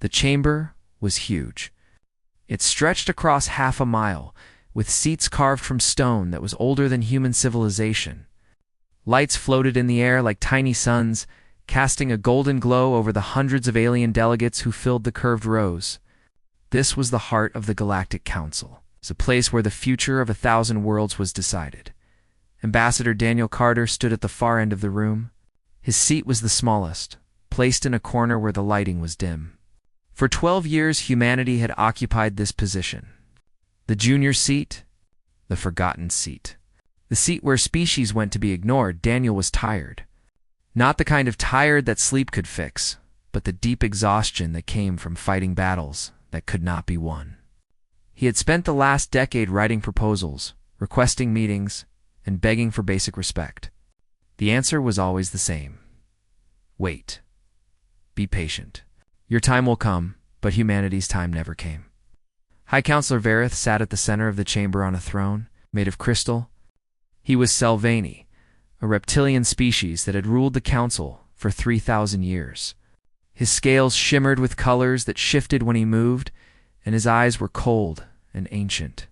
The chamber was huge. It stretched across half a mile, with seats carved from stone that was older than human civilization. Lights floated in the air like tiny suns, casting a golden glow over the hundreds of alien delegates who filled the curved rows. This was the heart of the Galactic Council. It was a place where the future of 1,000 worlds was decided. Ambassador Daniel Carter stood at the far end of the room. His seat was the smallest, placed in a corner where the lighting was dim. For 12 years, humanity had occupied this position. The junior seat, the forgotten seat. The seat where species went to be ignored. Daniel was tired. Not the kind of tired that sleep could fix, but the deep exhaustion that came from fighting battles that could not be won. He had spent the last decade writing proposals, requesting meetings, and begging for basic respect. The answer was always the same. Wait. Be patient. Your time will come, but humanity's time never came. High Counselor Vareth sat at the center of the chamber on a throne, made of crystal. He was Selvaini, a reptilian species that had ruled the council for 3,000 years. His scales shimmered with colors that shifted when he moved, and his eyes were cold and ancient.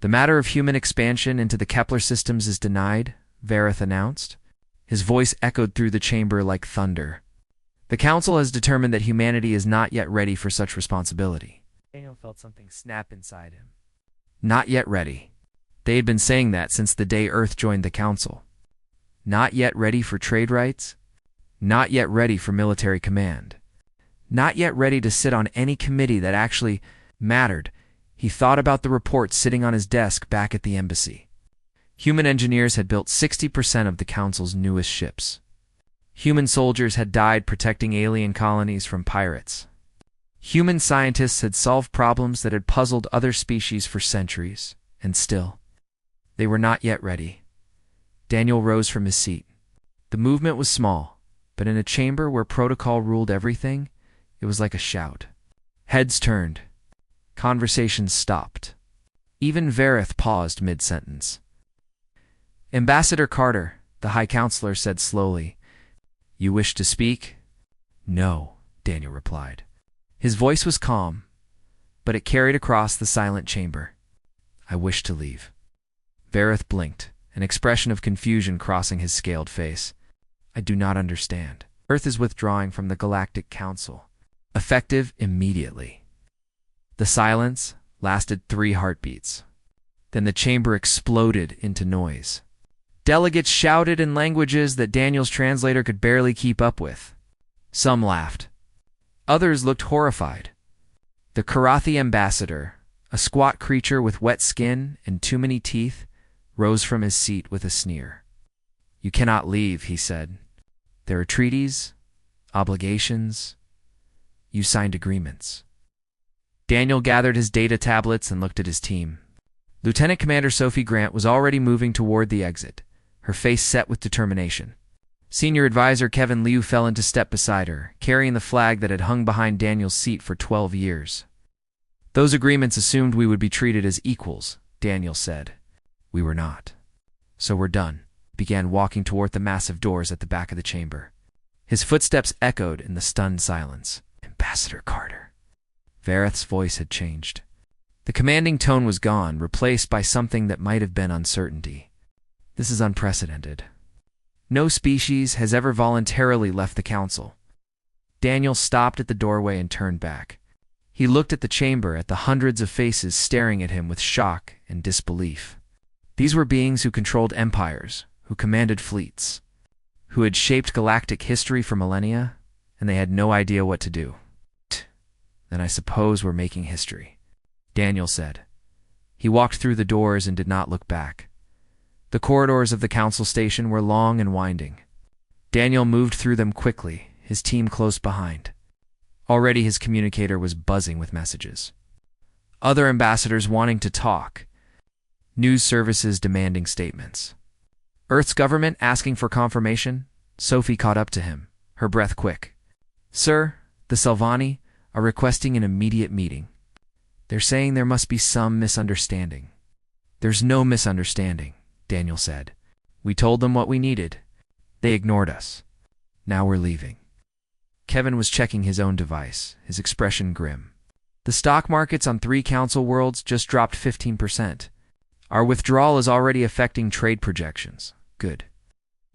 The matter of human expansion into the Kepler systems is denied, Vareth announced. His voice echoed through the chamber like thunder. The council has determined that humanity is not yet ready for such responsibility. Daniel felt something snap inside him. Not yet ready. They had been saying that since the day Earth joined the council. Not yet ready for trade rights? Not yet ready for military command. Not yet ready to sit on any committee that actually mattered. He thought about the reports sitting on his desk back at the embassy. Human engineers had built 60% of the council's newest ships. Human soldiers had died protecting alien colonies from pirates. Human scientists had solved problems that had puzzled other species for centuries, and still, they were not yet ready. Daniel rose from his seat. The movement was small, but in a chamber where protocol ruled everything, it was like a shout. Heads turned. Conversations stopped. Even Vareth paused mid-sentence. Ambassador Carter, the High Counselor said slowly, "You wish to speak?" "No," Daniel replied. His voice was calm, but it carried across the silent chamber. "I wish to leave." Vareth blinked, an expression of confusion crossing his scaled face. "I do not understand." Earth is withdrawing from the Galactic Council. Effective immediately. The silence lasted 3 heartbeats. Then the chamber exploded into noise. Delegates shouted in languages that Daniel's translator could barely keep up with. Some laughed. Others looked horrified. The Karathi ambassador, a squat creature with wet skin and too many teeth, rose from his seat with a sneer. "You cannot leave," he said. "There are treaties, obligations. You signed agreements." Daniel gathered his data tablets and looked at his team. Lieutenant Commander Sophie Grant was already moving toward the exit, her face set with determination. Senior Advisor Kevin Liu fell into step beside her, carrying the flag that had hung behind Daniel's seat for 12 years. "Those agreements assumed we would be treated as equals," Daniel said. "We were not. So we're done." Began walking toward the massive doors at the back of the chamber. His footsteps echoed in the stunned silence. "Ambassador Carter." Vareth's voice had changed. The commanding tone was gone, replaced by something that might have been uncertainty. "This is unprecedented. No species has ever voluntarily left the council." Daniel stopped at the doorway and turned back. He looked at the chamber, at the hundreds of faces staring at him with shock and disbelief. These were beings who controlled empires, who commanded fleets, who had shaped galactic history for millennia, and they had no idea what to do. "Then I suppose we're making history," Daniel said. He walked through the doors and did not look back. The corridors of the council station were long and winding. Daniel moved through them quickly, his team close behind. Already his communicator was buzzing with messages. Other ambassadors wanting to talk. News services demanding statements. Earth's government asking for confirmation. Sophie caught up to him, her breath quick. "Sir, the Selvani are requesting an immediate meeting. They're saying there must be some misunderstanding." "There's no misunderstanding," Daniel said. "We told them what we needed. They ignored us. Now we're leaving." Kevin was checking his own device, his expression grim. The stock markets on 3 council worlds just dropped 15%. Our withdrawal is already affecting trade projections. Good.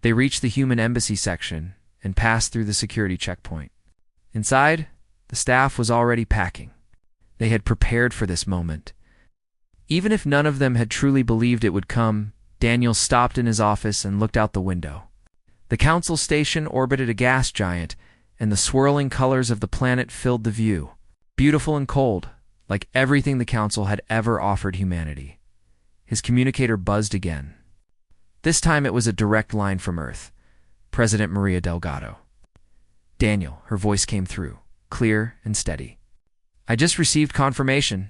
They reached the human embassy section and passed through the security checkpoint. Inside, the staff was already packing. They had prepared for this moment. Even if none of them had truly believed it would come, Daniel stopped in his office and looked out the window. The council station orbited a gas giant, and the swirling colors of the planet filled the view, beautiful and cold, like everything the council had ever offered humanity. His communicator buzzed again. This time it was a direct line from Earth. President Maria Delgado. Daniel, her voice came through, clear and steady. I just received confirmation.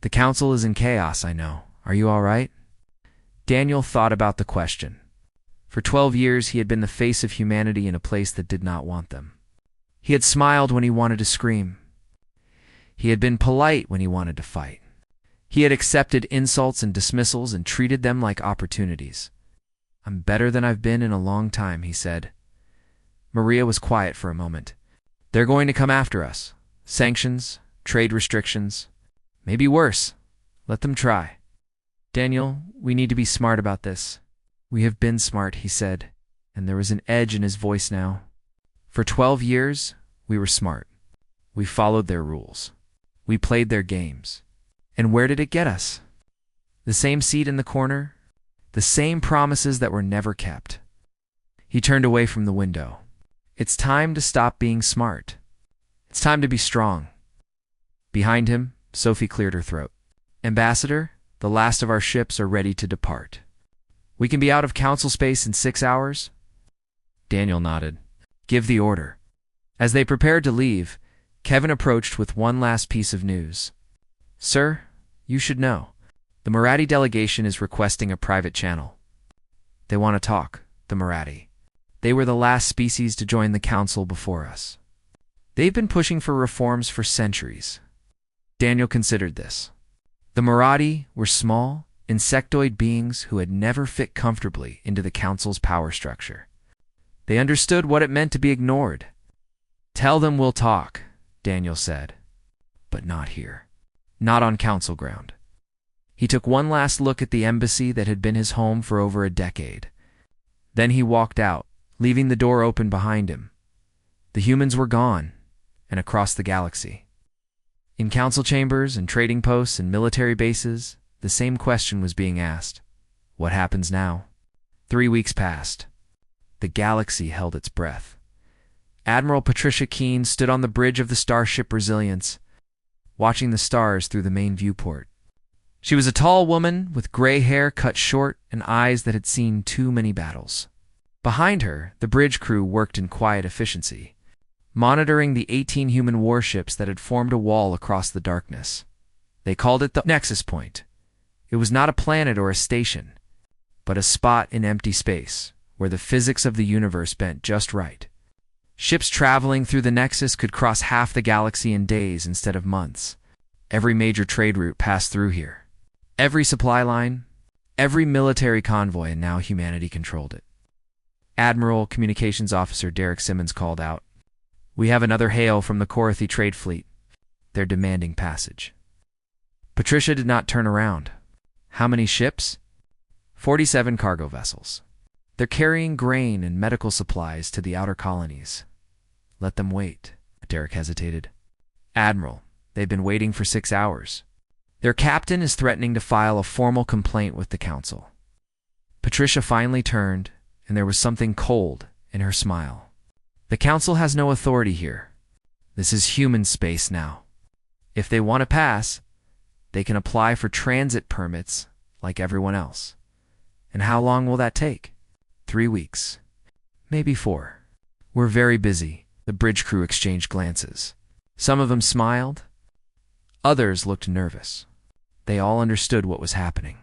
The council is in chaos, I know. Are you all right? Daniel thought about the question. For 12 years, he had been the face of humanity in a place that did not want them. He had smiled when he wanted to scream. He had been polite when he wanted to fight. He had accepted insults and dismissals and treated them like opportunities. I'm better than I've been in a long time, he said. Maria was quiet for a moment. They're going to come after us. Sanctions, trade restrictions. Maybe worse. Let them try. Daniel, we need to be smart about this. We have been smart, he said, and there was an edge in his voice now. For 12 years, we were smart. We followed their rules. We played their games. And where did it get us? The same seat in the corner? The same promises that were never kept. He turned away from the window. It's time to stop being smart. It's time to be strong. Behind him, Sophie cleared her throat. Ambassador, the last of our ships are ready to depart. We can be out of council space in 6 hours? Daniel nodded. Give the order. As they prepared to leave, Kevin approached with one last piece of news. Sir, you should know. The Marathi delegation is requesting a private channel. They want to talk, the Marathi. They were the last species to join the council before us. They've been pushing for reforms for centuries. Daniel considered this. The Marathi were small, insectoid beings who had never fit comfortably into the council's power structure. They understood what it meant to be ignored. Tell them we'll talk, Daniel said. But not here. Not on council ground. He took one last look at the embassy that had been his home for over a decade. Then he walked out, leaving the door open behind him. The humans were gone, and across the galaxy. In council chambers and trading posts and military bases, the same question was being asked. What happens now? 3 weeks passed. The galaxy held its breath. Admiral Patricia Keene stood on the bridge of the starship Resilience, watching the stars through the main viewport. She was a tall woman with gray hair cut short and eyes that had seen too many battles. Behind her, the bridge crew worked in quiet efficiency, monitoring the 18 human warships that had formed a wall across the darkness. They called it the Nexus Point. It was not a planet or a station, but a spot in empty space where the physics of the universe bent just right. Ships traveling through the Nexus could cross half the galaxy in days instead of months. Every major trade route passed through here. Every supply line, every military convoy, and now humanity controlled it. Admiral Communications Officer Derek Simmons called out, We have another hail from the Korathi trade fleet. They're demanding passage. Patricia did not turn around. How many ships? 47 cargo vessels. They're carrying grain and medical supplies to the outer colonies. Let them wait. Derek hesitated. Admiral, they've been waiting for 6 hours. Their captain is threatening to file a formal complaint with the council. Patricia finally turned, and there was something cold in her smile. The council has no authority here. This is human space now. If they want to pass, they can apply for transit permits like everyone else. And how long will that take? 3 weeks. Maybe 4. We're very busy. The bridge crew exchanged glances. Some of them smiled. Others looked nervous. They all understood what was happening.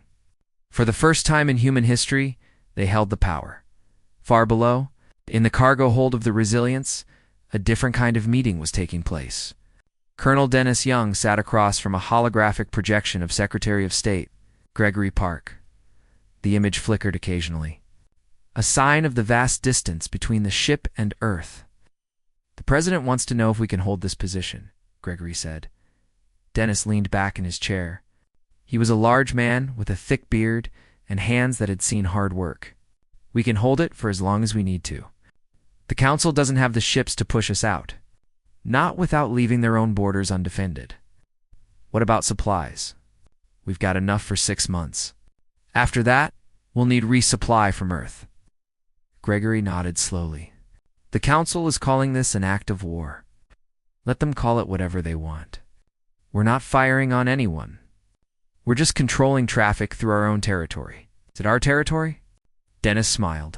For the first time in human history, they held the power. Far below, in the cargo hold of the Resilience, a different kind of meeting was taking place. Colonel Dennis Young sat across from a holographic projection of Secretary of State Gregory Park. The image flickered occasionally, a sign of the vast distance between the ship and Earth. The president wants to know if we can hold this position, Gregory said. Dennis leaned back in his chair. He was a large man with a thick beard and hands that had seen hard work. We can hold it for as long as we need to. The council doesn't have the ships to push us out. Not without leaving their own borders undefended. What about supplies? We've got enough for 6 months. After that, we'll need resupply from Earth. Gregory nodded slowly. The council is calling this an act of war. Let them call it whatever they want. We're not firing on anyone. We're just controlling traffic through our own territory. Is it our territory? Dennis smiled.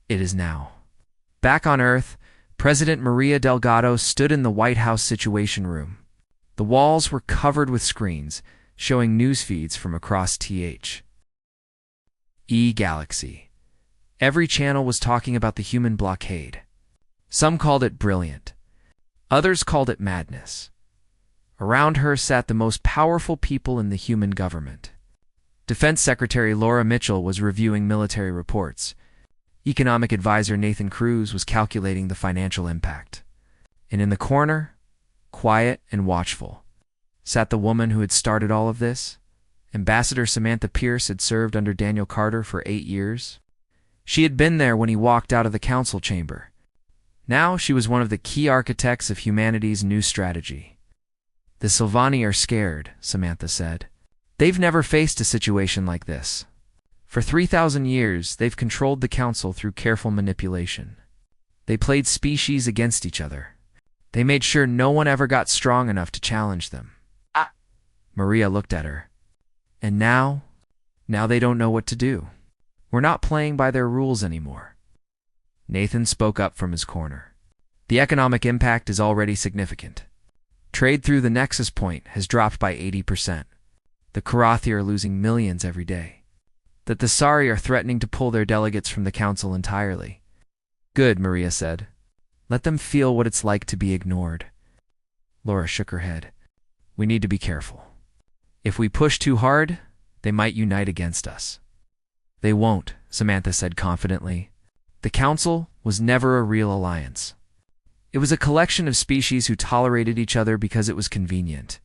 It is now. Back on Earth, President Maria Delgado stood in the White House Situation Room. The walls were covered with screens, showing news feeds from across Galaxy. Every channel was talking about the human blockade. Some called it brilliant. Others called it madness. Around her sat the most powerful people in the human government. Defense Secretary Laura Mitchell was reviewing military reports. Economic Advisor Nathan Cruz was calculating the financial impact. And in the corner, quiet and watchful, sat the woman who had started all of this. Ambassador Samantha Pierce had served under Daniel Carter for 8 years. She had been there when he walked out of the council chamber. Now she was one of the key architects of humanity's new strategy. The Sylvani are scared, Samantha said. They've never faced a situation like this. For 3,000 years, they've controlled the council through careful manipulation. They played species against each other. They made sure no one ever got strong enough to challenge them. Maria looked at her. And now they don't know what to do. We're not playing by their rules anymore. Nathan spoke up from his corner. The economic impact is already significant. Trade through the Nexus Point has dropped by 80%. The Karathi are losing millions every day. That the Sari are threatening to pull their delegates from the council entirely. Good, Maria said. Let them feel what it's like to be ignored. Laura shook her head. We need to be careful. If we push too hard, they might unite against us. They won't, Samantha said confidently. The council was never a real alliance. It was a collection of species who tolerated each other because it was convenient.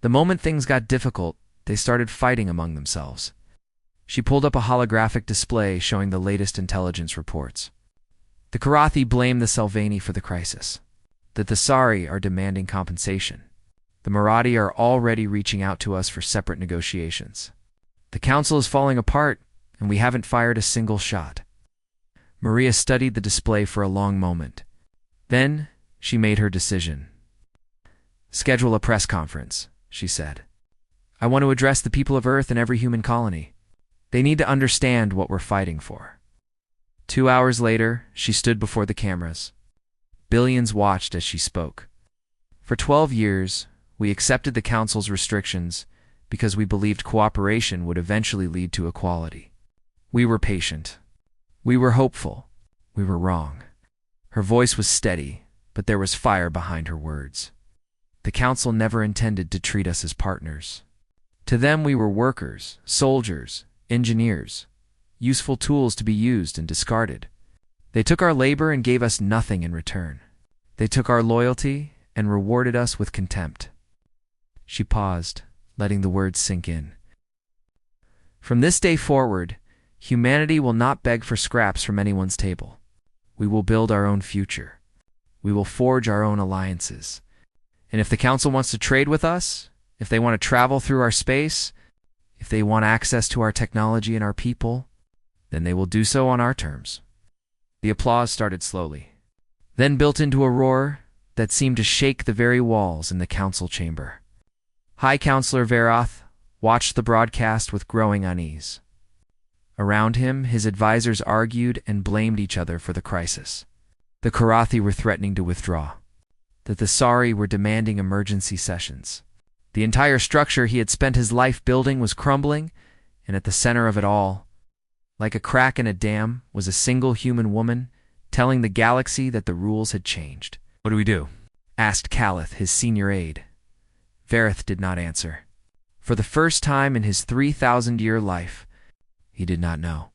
The moment things got difficult, they started fighting among themselves. She pulled up a holographic display showing the latest intelligence reports. The Karathi blame the Sylvani for the crisis. The Thasari are demanding compensation. The Marathi are already reaching out to us for separate negotiations. The council is falling apart, and we haven't fired a single shot. Maria studied the display for a long moment. Then she made her decision. Schedule a press conference, she said. I want to address the people of Earth and every human colony. They need to understand what we're fighting for. 2 hours later, she stood before the cameras. Billions watched as she spoke. For 12 years, we accepted the council's restrictions because we believed cooperation would eventually lead to equality. We were patient. We were hopeful. We were wrong. Her voice was steady, but there was fire behind her words. The council never intended to treat us as partners. To them, we were workers, soldiers, engineers, useful tools to be used and discarded. They took our labor and gave us nothing in return. They took our loyalty and rewarded us with contempt. She paused, letting the words sink in. From this day forward, humanity will not beg for scraps from anyone's table. We will build our own future. We will forge our own alliances. And if the council wants to trade with us, if they want to travel through our space, if they want access to our technology and our people, then they will do so on our terms. The applause started slowly, then built into a roar that seemed to shake the very walls in the council chamber. High Counselor Verath watched the broadcast with growing unease. Around him, his advisors argued and blamed each other for the crisis. The Karathi were threatening to withdraw. The Thasari were demanding emergency sessions. The entire structure he had spent his life building was crumbling, and at the center of it all, like a crack in a dam, was a single human woman telling the galaxy that the rules had changed. What do we do? Asked Calith, his senior aide. Verath did not answer. For the first time in his 3,000-year life, he did not know.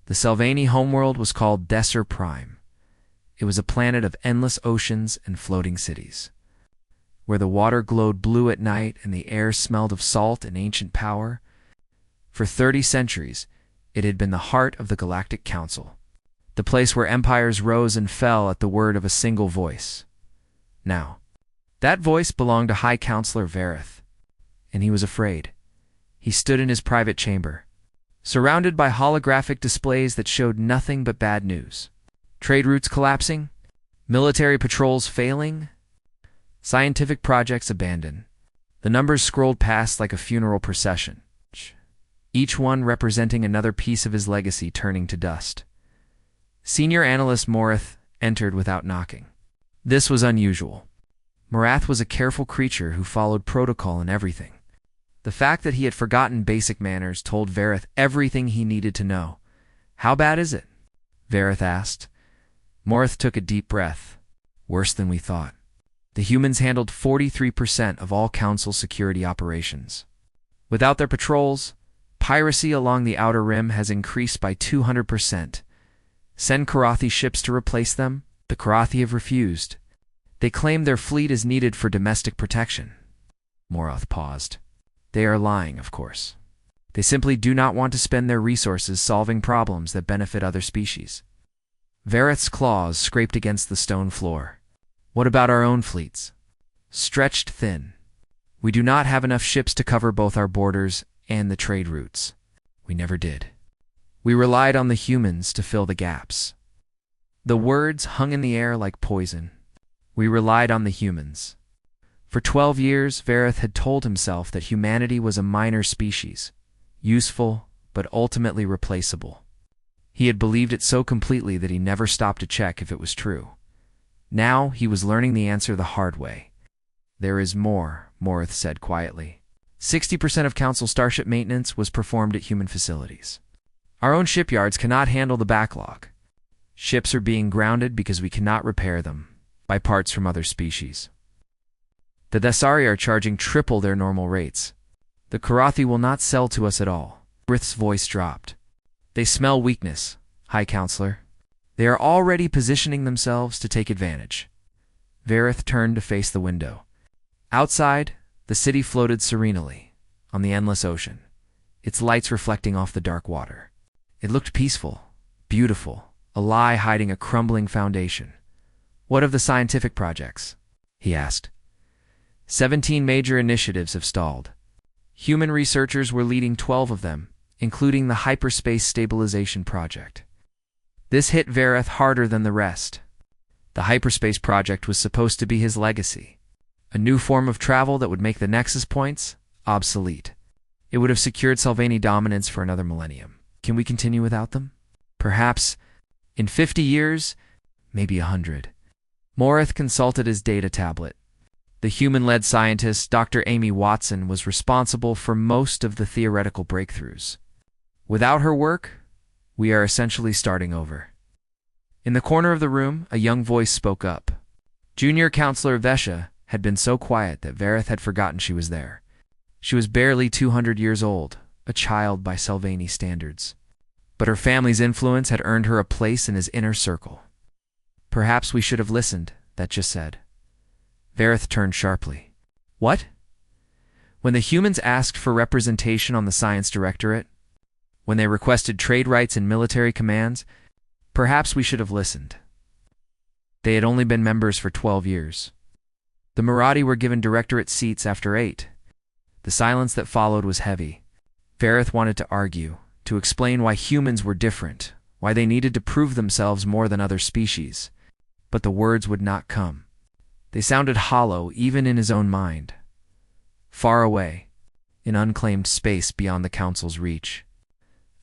The Sylvani homeworld was called Desser Prime. It was a planet of endless oceans and floating cities, where the water glowed blue at night and the air smelled of salt and ancient power. For 30 centuries, it had been the heart of the Galactic Council, the place where empires rose and fell at the word of a single voice. Now, that voice belonged to High Counselor Vareth, and he was afraid. He stood in his private chamber, surrounded by holographic displays that showed nothing but bad news. Trade routes collapsing, military patrols failing, scientific projects abandoned. The numbers scrolled past like a funeral procession, each one representing another piece of his legacy turning to dust. Senior Analyst Morath entered without knocking. This was unusual. Morath was a careful creature who followed protocol in everything. The fact that he had forgotten basic manners told Vareth everything he needed to know. "How bad is it?" Vareth asked. Morath took a deep breath. "Worse than we thought. The humans handled 43% of all Council security operations. Without their patrols, piracy along the Outer Rim has increased by 200%. Send Karathi ships to replace them? The Karathi have refused. They claim their fleet is needed for domestic protection." Morath paused. "They are lying, of course. They simply do not want to spend their resources solving problems that benefit other species." Vareth's claws scraped against the stone floor. "What about our own fleets? Stretched thin. We do not have enough ships to cover both our borders and the trade routes. We never did. We relied on the humans to fill the gaps." The words hung in the air like poison. We relied on the humans. For 12 years, Vareth had told himself that humanity was a minor species, useful but ultimately replaceable. He had believed it so completely that he never stopped to check if it was true. Now he was learning the answer the hard way. "There is more," Morath said quietly. 60% of Council starship maintenance was performed at human facilities. Our own shipyards cannot handle the backlog. Ships are being grounded because we cannot repair them by parts from other species. The Thesari are charging triple their normal rates. The Karathi will not sell to us at all. Vareth's voice dropped. "They smell weakness, High Counselor. They are already positioning themselves to take advantage." Vareth turned to face the window. Outside, the city floated serenely on the endless ocean, its lights reflecting off the dark water. It looked peaceful, beautiful, a lie hiding a crumbling foundation. "What of the scientific projects?" he asked. 17 major initiatives have stalled. Human researchers were leading 12 of them, including the Hyperspace Stabilization Project. This hit Vareth harder than the rest. The Hyperspace Project was supposed to be his legacy, a new form of travel that would make the Nexus points obsolete. It would have secured Sylvani dominance for another millennium. Can we continue without them? Perhaps in 50 years, maybe 100. Morath consulted his data tablet. The human-led scientist, Dr. Amy Watson, was responsible for most of the theoretical breakthroughs. Without her work, we are essentially starting over. In the corner of the room, a young voice spoke up. Junior Counselor Vesha had been so quiet that Vareth had forgotten she was there. She was barely 200 years old, a child by Sylvani standards. But her family's influence had earned her a place in his inner circle. "Perhaps we should have listened," that just said. Vareth turned sharply. "What?" "When the humans asked for representation on the Science Directorate, when they requested trade rights in military commands, perhaps we should have listened. They had only been members for 12 years. The Marathi were given directorate seats after 8. The silence that followed was heavy. Vareth wanted to argue, to explain why humans were different, why they needed to prove themselves more than other species. But the words would not come. They sounded hollow even in his own mind. Far away, in unclaimed space beyond the Council's reach.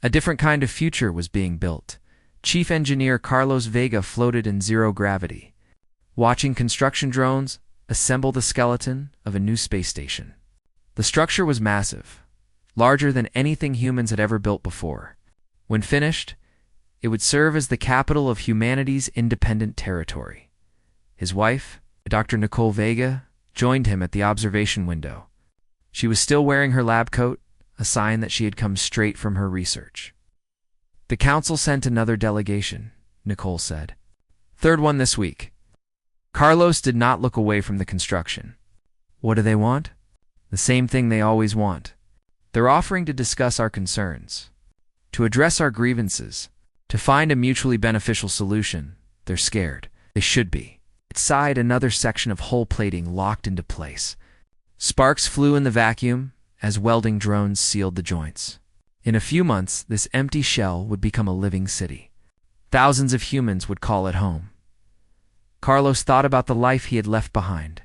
A different kind of future was being built. Chief Engineer Carlos Vega floated in zero gravity, watching construction drones assemble the skeleton of a new space station. The structure was massive, larger than anything humans had ever built before. When finished, it would serve as the capital of humanity's independent territory. His wife, Dr. Nicole Vega, joined him at the observation window. She was still wearing her lab coat, a sign that she had come straight from her research. "The Council sent another delegation," Nicole said. Third one this week. Carlos did not look away from the construction. What do they want? The same thing they always want. They're offering to discuss our concerns, to address our grievances, to find a mutually beneficial solution. They're scared. They should be. Inside, another section of hull plating locked into place. Sparks flew in the vacuum as welding drones sealed the joints. In a few months, this empty shell would become a living city. Thousands of humans would call it home. Carlos thought about the life he had left behind.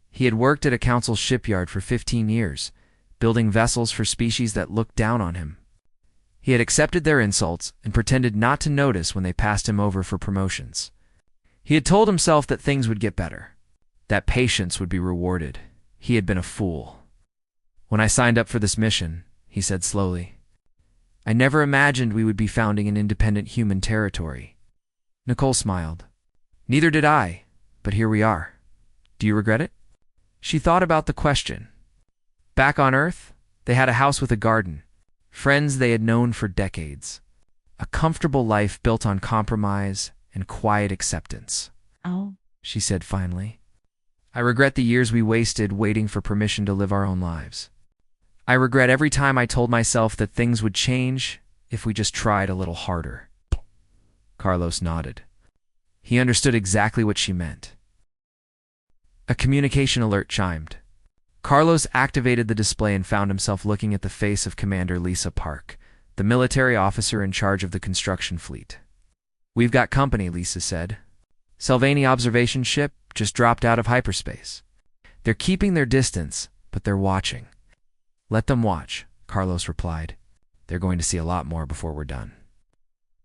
He had worked at a council shipyard for 15 years, building vessels for species that looked down on him. He had accepted their insults and pretended not to notice when they passed him over for promotions. He had told himself that things would get better, that patience would be rewarded. He had been a fool. When I signed up for this mission, he said slowly, I never imagined we would be founding an independent human territory. Nicole smiled. Neither did I, but here we are. Do you regret it? She thought about the question. Back on Earth, they had a house with a garden, friends they had known for decades, a comfortable life built on compromise and quiet acceptance. Oh, She said finally. I regret the years we wasted waiting for permission to live our own lives. I regret every time I told myself that things would change if we just tried a little harder. Carlos nodded. He understood exactly what she meant. A communication alert chimed. Carlos activated the display and found himself looking at the face of Commander Lisa Park, the military officer in charge of the construction fleet. We've got company, Lisa said. Sylvania observation ship just dropped out of hyperspace. They're keeping their distance, but they're watching. Let them watch, Carlos replied. They're going to see a lot more before we're done.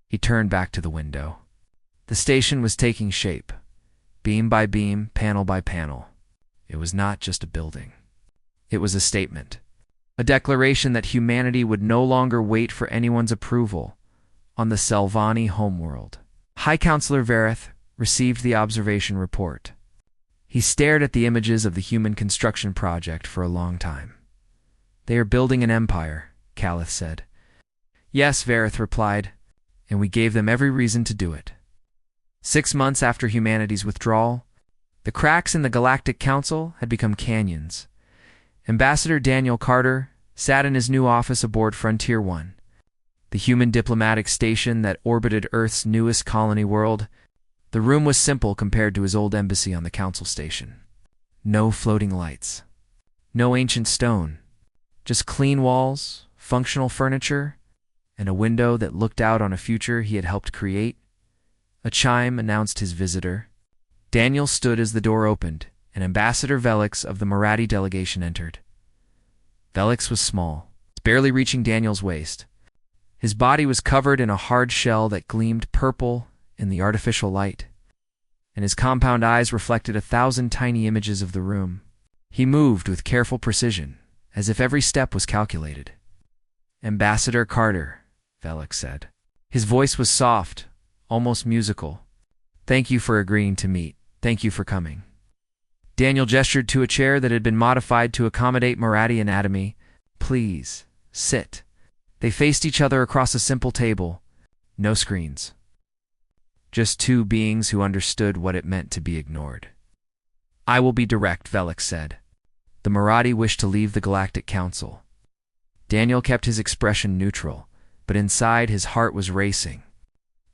He turned back to the window. The station was taking shape, beam by beam, panel by panel. It was not just a building. It was a statement, a declaration that humanity would no longer wait for anyone's approval on the Selvani homeworld. High Counselor Verith received the observation report. He stared at the images of the human construction project for a long time. They are building an empire, Calith said. Yes, Verith replied, and we gave them every reason to do it. 6 months after humanity's withdrawal, the cracks in the Galactic Council had become canyons. Ambassador Daniel Carter sat in his new office aboard Frontier 1, the human diplomatic station that orbited Earth's newest colony world. The room was simple compared to his old embassy on the Council station. No floating lights. No ancient stone. Just clean walls, functional furniture, and a window that looked out on a future he had helped create. A chime announced his visitor. Daniel stood as the door opened, and Ambassador Velix of the Marathi delegation entered. Velix was small, barely reaching Daniel's waist. His body was covered in a hard shell that gleamed purple in the artificial light, and his compound eyes reflected 1,000 tiny images of the room. He moved with careful precision, as if every step was calculated. Ambassador Carter, Velix said. His voice was soft, almost musical. Thank you for agreeing to meet. Thank you for coming. Daniel gestured to a chair that had been modified to accommodate Marathi anatomy. Please, sit. They faced each other across a simple table. No screens. Just two beings who understood what it meant to be ignored. I will be direct, Velix said. The Marathi wished to leave the Galactic Council. Daniel kept his expression neutral, but inside his heart was racing.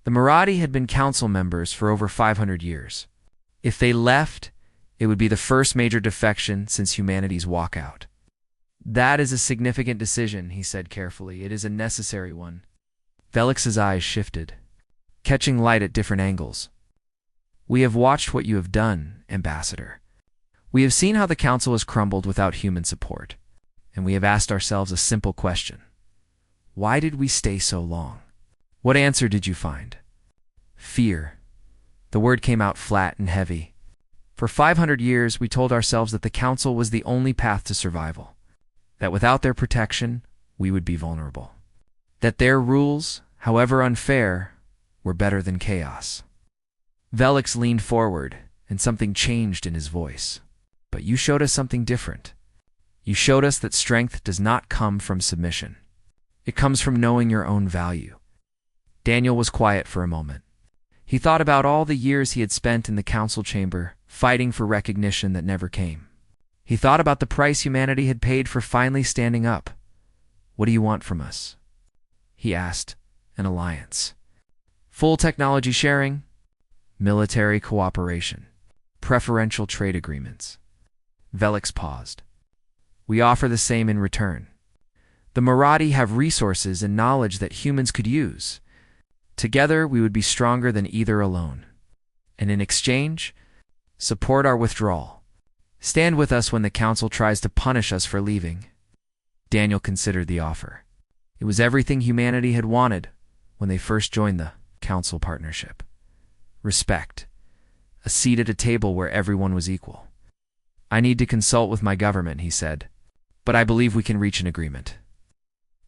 The Marathi had been council members for over 500 years. If they left, it would be the first major defection since humanity's walkout. That is a significant decision, he said carefully. It is a necessary one. Velix's eyes shifted, catching light at different angles. We have watched what you have done, Ambassador. We have seen how the Council has crumbled without human support, and we have asked ourselves a simple question. Why did we stay so long? What answer did you find? Fear. The word came out flat and heavy. For 500 years, we told ourselves that the Council was the only path to survival, that without their protection, we would be vulnerable, that their rules, however unfair, were better than chaos. Velix leaned forward, and something changed in his voice. But you showed us something different. You showed us that strength does not come from submission. It comes from knowing your own value. Daniel was quiet for a moment. He thought about all the years he had spent in the council chamber, fighting for recognition that never came. He thought about the price humanity had paid for finally standing up. "What do you want from us?" he asked. "An alliance. Full technology sharing, military cooperation, preferential trade agreements." Velix paused. "We offer the same in return. The Marathi have resources and knowledge that humans could use. Together, we would be stronger than either alone. And in exchange, support our withdrawal. Stand with us when the council tries to punish us for leaving." Daniel considered the offer. It was everything humanity had wanted when they first joined the council partnership. Respect. A seat at a table where everyone was equal. "I need to consult with my government," he said, "but I believe we can reach an agreement."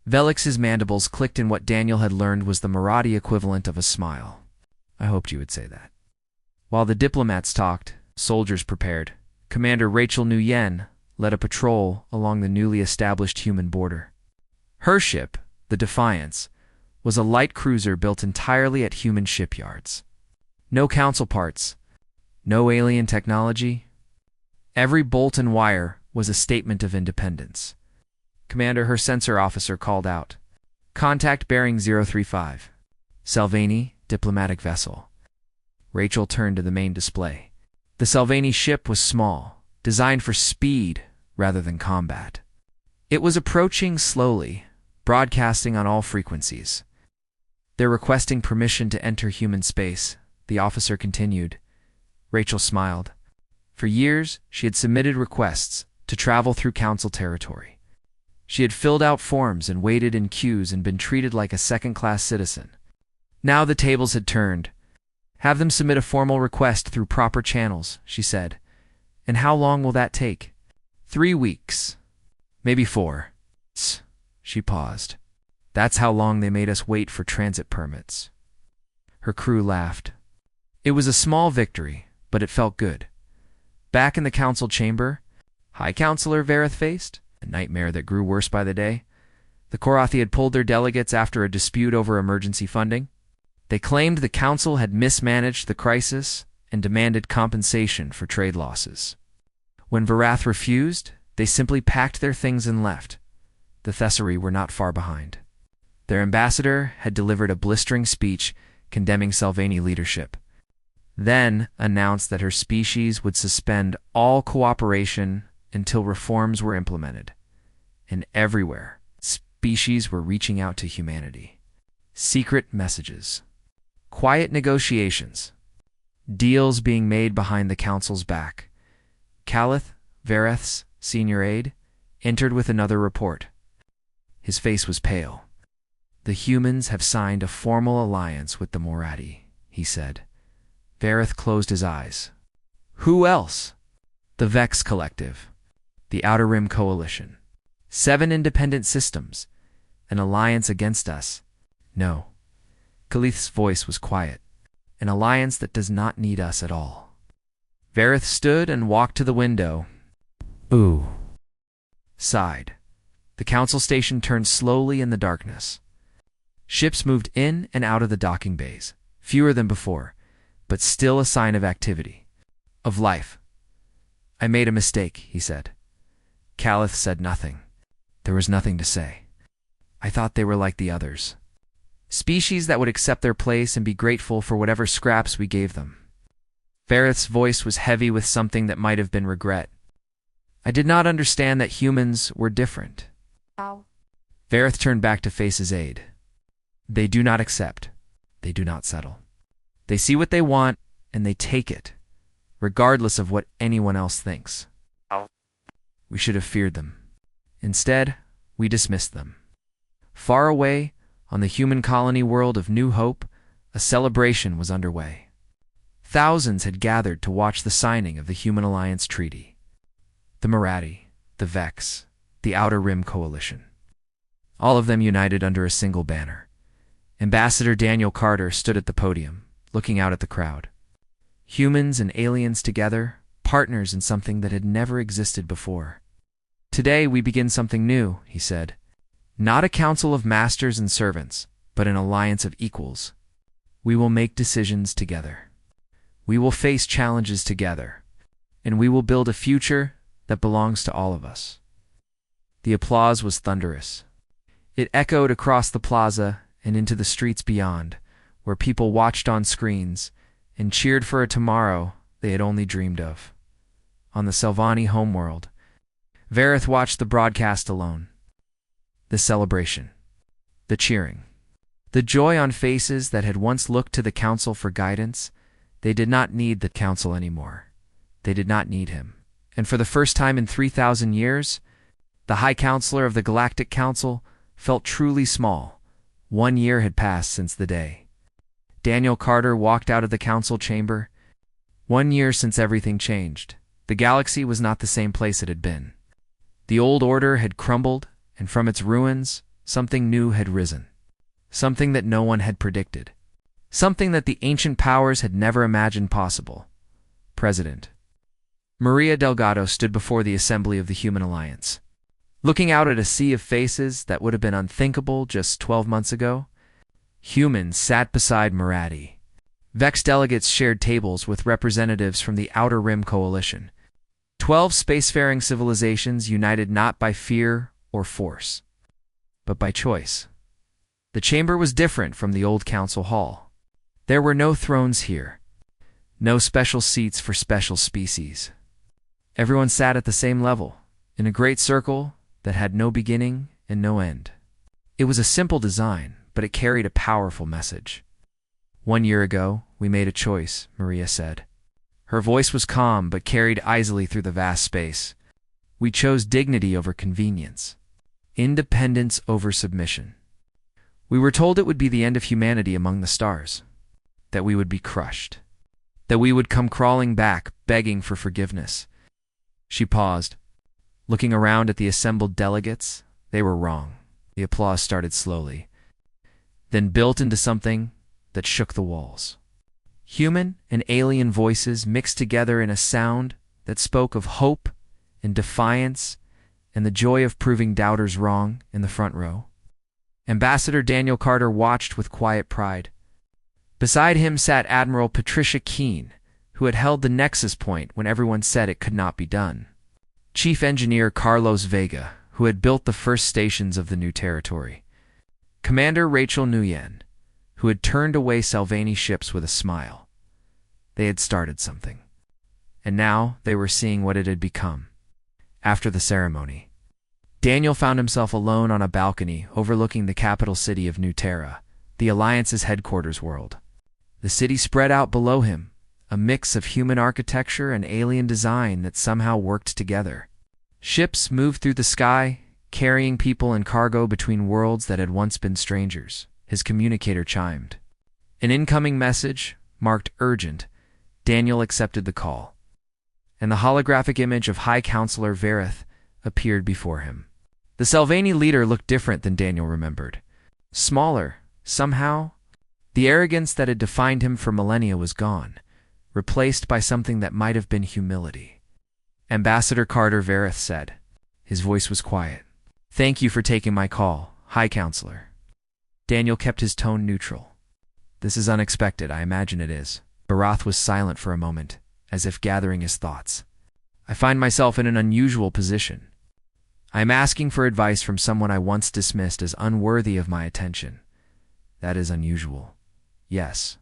Velix's mandibles clicked in what Daniel had learned was the Marathi equivalent of a smile. "I hoped you would say that." While the diplomats talked, soldiers prepared. Commander Rachel Nguyen led a patrol along the newly established human border. Her ship, the Defiance, was a light cruiser built entirely at human shipyards. No council parts, no alien technology. Every bolt and wire was a statement of independence. "Commander," her sensor officer called out. "Contact bearing 035. Salvani, diplomatic vessel." Rachel turned to the main display. The Salvani ship was small, designed for speed rather than combat. It was approaching slowly, broadcasting on all frequencies. "They're requesting permission to enter human space," the officer continued. Rachel smiled. For years, she had submitted requests to travel through council territory. She had filled out forms and waited in queues and been treated like a second-class citizen. Now the tables had turned. "Have them submit a formal request through proper channels," she said. "And how long will that take?" 3 weeks. Maybe 4. She paused. "That's how long they made us wait for transit permits." Her crew laughed. It was a small victory, but it felt good. Back in the council chamber, High Counselor Vareth faced a nightmare that grew worse by the day. The Korathi had pulled their delegates after a dispute over emergency funding. They claimed the council had mismanaged the crisis and demanded compensation for trade losses. When Varath refused, they simply packed their things and left. The Thessari were not far behind. Their ambassador had delivered a blistering speech condemning Salvani leadership, then announced that her species would suspend all cooperation until reforms were implemented. And everywhere, species were reaching out to humanity. Secret messages. Quiet negotiations. Deals being made behind the council's back. Calith, Vareth's senior aide, entered with another report. His face was pale. "The humans have signed a formal alliance with the Marathi," he said. Vareth closed his eyes. "Who else?" "The Vex Collective. The Outer Rim Coalition. 7 independent systems. An alliance against us." "No." Calith's voice was quiet. "An alliance that does not need us at all." Vareth stood and walked to the window. "Ooh." Sighed. The council station turned slowly in the darkness. Ships moved in and out of the docking bays, fewer than before, but still a sign of activity, of life. "I made a mistake," he said. Calith said nothing. There was nothing to say. "I thought they were like the others. Species that would accept their place and be grateful for whatever scraps we gave them." Vareth's voice was heavy with something that might have been regret. "I did not understand that humans were different." How? Vareth turned back to face his aide. "They do not accept. They do not settle. They see what they want, and they take it, regardless of what anyone else thinks." How? "We should have feared them. Instead, we dismissed them." Far away, on the human colony world of New Hope, a celebration was underway. Thousands had gathered to watch the signing of the Human Alliance Treaty. The Marathi, the Vex, the Outer Rim Coalition. All of them united under a single banner. Ambassador Daniel Carter stood at the podium, looking out at the crowd. Humans and aliens together, partners in something that had never existed before. "Today we begin something new," he said. "Not a council of masters and servants, but an alliance of equals. We will make decisions together. We will face challenges together. And we will build a future that belongs to all of us. The applause was thunderous. It echoed across the plaza and into the streets beyond, where people watched on screens and cheered for a tomorrow they had only dreamed of. On the Selvani homeworld, Vareth watched the broadcast alone. The celebration. The cheering. The joy on faces that had once looked to the council for guidance. They did not need the council anymore. They did not need him. And for the first time in 3,000 years, the High Counselor of the Galactic Council felt truly small. 1 year had passed since the day Daniel Carter walked out of the council chamber. 1 year since everything changed. The galaxy was not the same place it had been. The old order had crumbled, and from its ruins, something new had risen. Something that no one had predicted. Something that the ancient powers had never imagined possible. President Maria Delgado stood before the assembly of the Human Alliance. Looking out at a sea of faces that would have been unthinkable just 12 months ago, humans sat beside Maradi. Vex delegates shared tables with representatives from the Outer Rim Coalition. 12 spacefaring civilizations united not by fear or force, but by choice. The chamber was different from the old council hall. There were no thrones here, no special seats for special species. Everyone sat at the same level, in a great circle that had no beginning and no end. It was a simple design, but it carried a powerful message. 1 year ago, we made a choice, Maria said. Her voice was calm but carried easily through the vast space. We chose dignity over convenience, independence over submission. We were told it would be the end of humanity among the stars, that we would be crushed, that we would come crawling back, begging for forgiveness. She paused, looking around at the assembled delegates. They were wrong. The applause started slowly, then built into something that shook the walls. Human and alien voices mixed together in a sound that spoke of hope and defiance and the joy of proving doubters wrong in the front row. Ambassador Daniel Carter watched with quiet pride. Beside him sat Admiral Patricia Keene, who had held the nexus point when everyone said it could not be done. Chief Engineer Carlos Vega, who had built the first stations of the new territory. Commander Rachel Nguyen, who had turned away Salvani ships with a smile. They had started something, and now they were seeing what it had become. After the ceremony, Daniel found himself alone on a balcony overlooking the capital city of New Terra, the Alliance's headquarters world. The city spread out below him, a mix of human architecture and alien design that somehow worked together. Ships moved through the sky, carrying people and cargo between worlds that had once been strangers. His communicator chimed. An incoming message, marked urgent. Daniel accepted the call, and the holographic image of High Counselor Vareth appeared before him. The Salvani leader looked different than Daniel remembered. Smaller, somehow. The arrogance that had defined him for millennia was gone, replaced by something that might have been humility. Ambassador Carter Vareth said. His voice was quiet. Thank you for taking my call, High Counselor. Daniel kept his tone neutral. This is unexpected, I imagine it is. Barath was silent for a moment, as if gathering his thoughts. I find myself in an unusual position. I am asking for advice from someone I once dismissed as unworthy of my attention. That is unusual. Yes.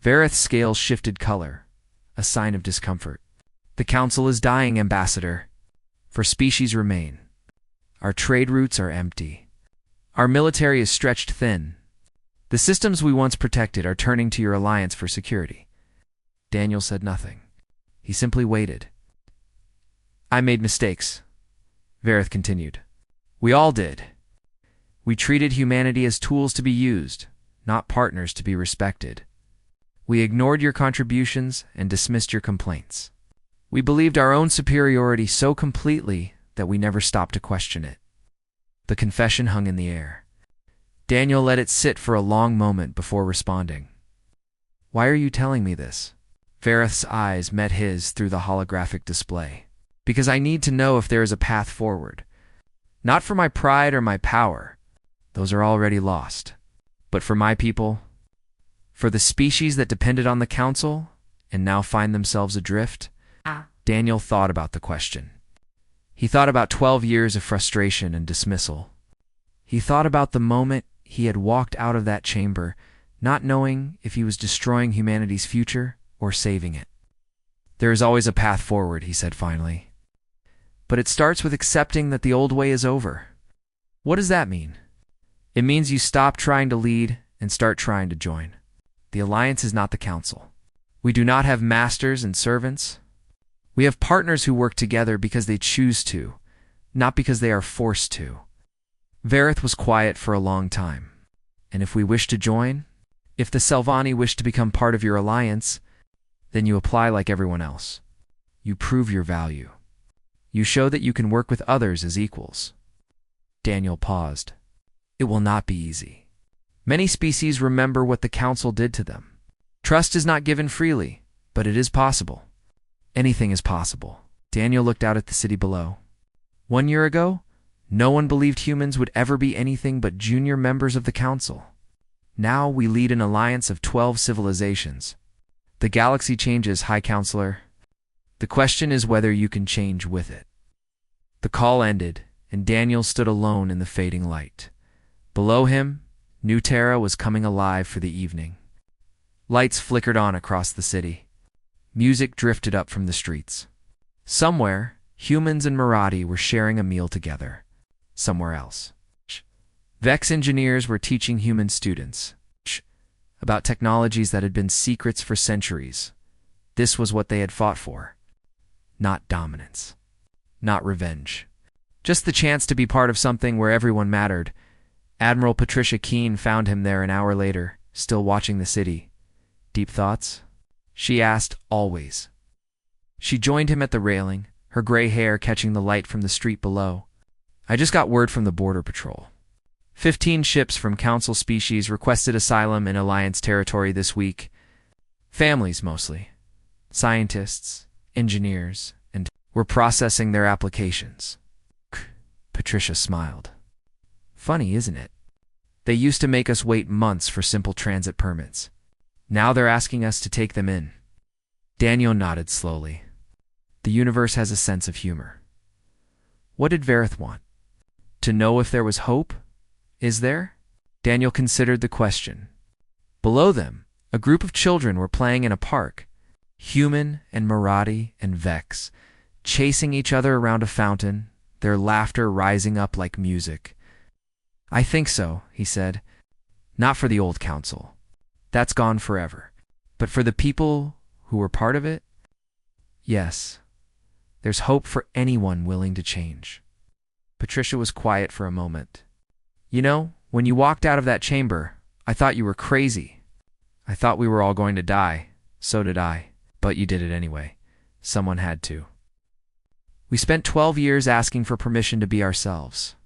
Vareth's scales shifted color, a sign of discomfort. The council is dying, Ambassador. For species remain. Our trade routes are empty. Our military is stretched thin. The systems we once protected are turning to your alliance for security. Daniel said nothing. He simply waited. I made mistakes, Vareth continued. We all did. We treated humanity as tools to be used, not partners to be respected. We ignored your contributions and dismissed your complaints. We believed our own superiority so completely that we never stopped to question it. The confession hung in the air. Daniel let it sit for a long moment before responding. Why are you telling me this? Vareth's eyes met his through the holographic display. Because I need to know if there is a path forward. Not for my pride or my power. Those are already lost. But for my people, For the species that depended on the council and now find themselves adrift? Daniel thought about the question. He thought about 12 years of frustration and dismissal. He thought about the moment he had walked out of that chamber, not knowing if he was destroying humanity's future or saving it. There is always a path forward, he said finally. But it starts with accepting that the old way is over. What does that mean? It means you stop trying to lead and start trying to join. The Alliance is not the Council. We do not have masters and servants. We have partners who work together because they choose to, not because they are forced to. Vareth was quiet for a long time. And if we wish to join, if the Selvani wish to become part of your alliance, then you apply like everyone else. You prove your value. You show that you can work with others as equals. Daniel paused. It will not be easy. Many species remember what the Council did to them. Trust is not given freely, but it is possible. Anything is possible. Daniel looked out at the city below. 1 year ago, no one believed humans would ever be anything but junior members of the Council. Now we lead an alliance of 12 civilizations. The galaxy changes, High Counselor. The question is whether you can change with it. The call ended, and Daniel stood alone in the fading light. Below him, New Terra was coming alive for the evening. Lights flickered on across the city. Music drifted up from the streets. Somewhere, humans and Marathi were sharing a meal together. Somewhere else, Vex engineers were teaching human students about technologies that had been secrets for centuries. This was what they had fought for. Not dominance. Not revenge. Just the chance to be part of something where everyone mattered. Admiral Patricia Keene found him there an hour later, still watching the city. Deep thoughts? She asked, always. She joined him at the railing, her gray hair catching the light from the street below. I just got word from the Border Patrol. 15 ships from Council species requested asylum in Alliance territory this week. Families, mostly. Scientists, engineers, and were processing their applications. Patricia smiled. Funny, isn't it? They used to make us wait months for simple transit permits. Now they're asking us to take them in. Daniel nodded slowly. The universe has a sense of humor. What did Vareth want? To know if there was hope? Is there? Daniel considered the question. Below them, a group of children were playing in a park. Human and Marathi and Vex, chasing each other around a fountain, their laughter rising up like music. I think so, he said. Not for the old council. That's gone forever. But for the people who were part of it? Yes. There's hope for anyone willing to change. Patricia was quiet for a moment. You know, when you walked out of that chamber, I thought you were crazy. I thought we were all going to die. So did I. But you did it anyway. Someone had to. We spent 12 years asking for permission to be ourselves.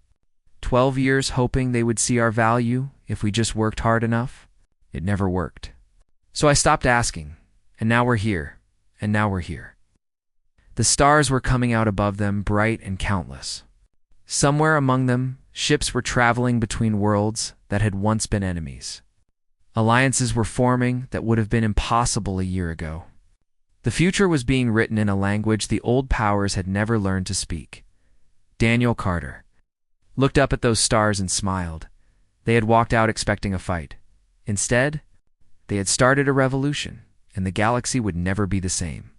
12 years hoping they would see our value if we just worked hard enough. It never worked. So I stopped asking, and now we're here, and now we're here. The stars were coming out above them, bright and countless. Somewhere among them, ships were traveling between worlds that had once been enemies. Alliances were forming that would have been impossible a year ago. The future was being written in a language the old powers had never learned to speak. Daniel Carter looked up at those stars and smiled. They had walked out expecting a fight. Instead, they had started a revolution, and the galaxy would never be the same.